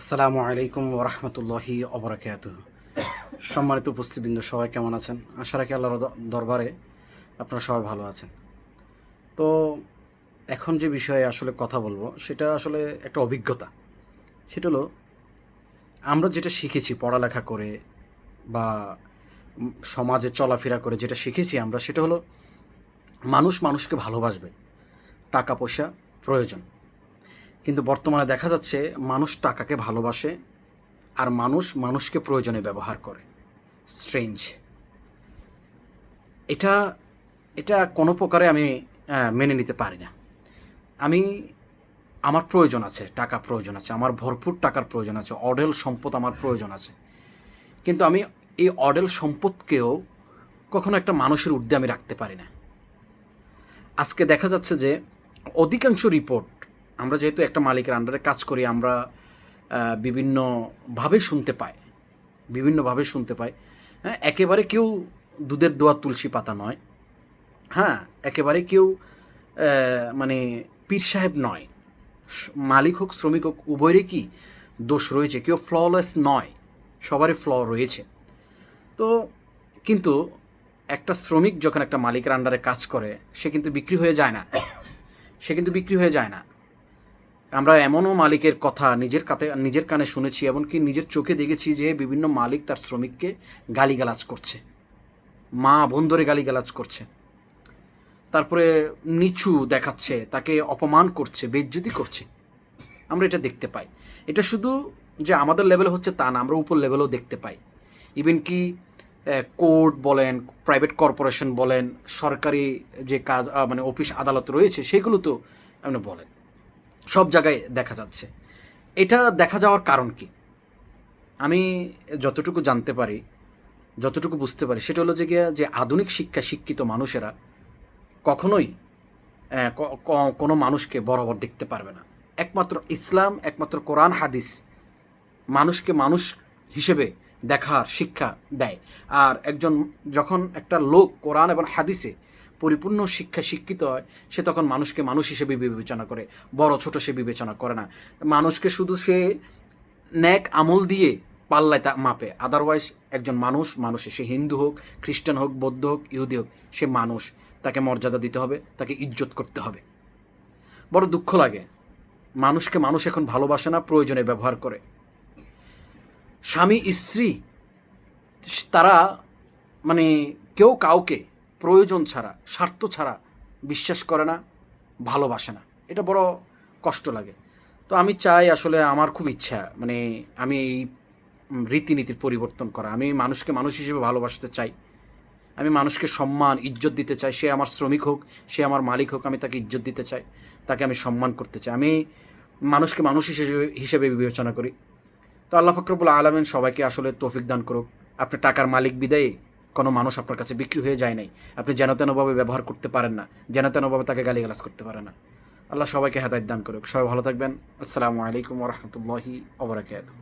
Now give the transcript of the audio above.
আসসালামু আলাইকুম ওরহমতুল্লাহি অবরাকাতুহ। সম্মানিত উপস্থিতবৃন্দ, সবাই কেমন আছেন? আশা রাখি আল্লাহর দরবারে আপনারা সবাই ভালো আছেন। তো এখন যে বিষয়ে আসলে কথা বলবো সেটা আসলে একটা অভিজ্ঞতা। সেটা হলো, আমরা যেটা শিখেছি পড়ালেখা করে বা সমাজে চলাফেরা করে যেটা শিখেছি আমরা, সেটা হলো মানুষ মানুষকে ভালোবাসবে, টাকা পয়সা প্রয়োজন। কিন্তু বর্তমানে দেখা যাচ্ছে মানুষ টাকাকে ভালোবাসে আর মানুষ মানুষকে প্রয়োজনে ব্যবহার করে। স্ট্রেঞ্জ। এটা এটা কোনো প্রকারে আমি মেনে নিতে পারি না। আমি আমার প্রয়োজন আছে, টাকা প্রয়োজন আছে, আমার ভরপুর টাকার প্রয়োজন আছে, অঢেল সম্পদ আমার প্রয়োজন আছে। কিন্তু আমি এই অঢেল সম্পদকেও কখনো একটা মানুষের ঊর্ধ্বে আমি রাখতে পারি না। আজকে দেখা যাচ্ছে যে অধিকাংশ রিপোর্ট, আমরা যেহেতু একটা মালিকের আন্ডারে কাজ করি, আমরা বিভিন্নভাবে শুনতে পাই। হ্যাঁ, একেবারে কেউ দুধের দোয়া তুলসী পাতা নয়। হ্যাঁ, একেবারে কেউ মানে পীর সাহেব নয়। মালিক হোক শ্রমিক হোক উভয়েরই কি দোষ রয়েছে, কেউ ফ্ললেস নয়, সবারই ফ্ল রয়েছে। তো কিন্তু একটা শ্রমিক যখন একটা মালিকের আন্ডারে কাজ করে, সে কিন্তু বিক্রি হয়ে যায় না। আমরা এমনও মালিকের কথা নিজের কানে শুনেছি, এমনকি নিজের চোখে দেখেছি যে বিভিন্ন মালিক তার শ্রমিককে গালিগালাজ করছে, মা বোন ধরে গালিগালাজ করছে, তারপরে নিচু দেখাচ্ছে, তাকে অপমান করছে, বেইজ্জতি করছে। আমরা এটা দেখতে পাই। এটা শুধু যে আমাদের লেভেলে হচ্ছে তা না, আমরা উপর লেভেলেও দেখতে পাই। ইভেন কি কোর্ট বলেন, প্রাইভেট কর্পোরেশন বলেন, সরকারি যে কাজ মানে অফিস আদালত রয়েছে সেগুলো তো আপনি বলেন, সব জায়গায় দেখা যাচ্ছে। এটা দেখা যাওয়ার কারণ কি? আমি যতটুকু জানতে পারি, যতটুকু বুঝতে পারি, সেটা হলো যে আধুনিক শিক্ষিত মানুষেরা কখনোই কোনো মানুষকে বরাবর দেখতে পারবে না। একমাত্র ইসলাম, একমাত্র কোরআন হাদিস মানুষকে মানুষ হিসেবে দেখার শিক্ষা দেয়। আর যখন একটা লোক কোরআন এবং হাদিসে পরিপূর্ণ শিক্ষিত হয়, সে তখন মানুষকে মানুষ হিসেবে বিবেচনা করে, বড় ছোট সে বিবেচনা করে না। মানুষকে শুধু সে ন্যাক আমল দিয়ে পাল্লায় মাপে। আদারওয়াইজ একজন মানুষ, সে হিন্দু হোক, খ্রিস্টান হোক, বৌদ্ধ হোক, ইহুদি হোক, সে মানুষ। তাকে মর্যাদা দিতে হবে, তাকে ইজ্জত করতে হবে। বড় দুঃখ লাগে, মানুষকে মানুষ এখন ভালোবাসে না, প্রয়োজনে ব্যবহার করে। স্বামী স্ত্রী তারা মানে কেউ কাউকে প্রয়োজন ছাড়া, স্বার্থ ছাড়া বিশ্বাস করে না, ভালোবাসে না। এটা বড় কষ্ট লাগে। তো আমি চাই, আসলে আমার খুব ইচ্ছা, মানে আমি এই রীতিনীতির পরিবর্তন করা। আমি মানুষকে মানুষ হিসেবে ভালোবাসতে চাই। আমি মানুষকে সম্মান ইজ্জত দিতে চাই। সে আমার শ্রমিক হোক, সে আমার মালিক হোক, আমি তাকে ইজ্জত দিতে চাই, তাকে আমি সম্মান করতে চাই। আমি মানুষকে মানুষ হিসেবে বিবেচনা করি। তো আল্লাহ পাক রব্বুল আলামিন সবাইকে আসলে তৌফিক দান করুক। আপনি টাকার মালিক বিদায়ে কোনো মানুষ আপনার কাছে বিক্রি হয়ে যায় নাই। আপনি যেন তেনভাবে ব্যবহার করতে পারেন না, যেন তেনভাবে তাকে গালিগালাজ করতে পারেন না। আল্লাহ সবাইকে হেদায়েত দান করুক। সবাই ভালো থাকবেন। আসসালামু আলাইকুম ওয়া রাহমাতুল্লাহি ওয়া বারাকাতুহু।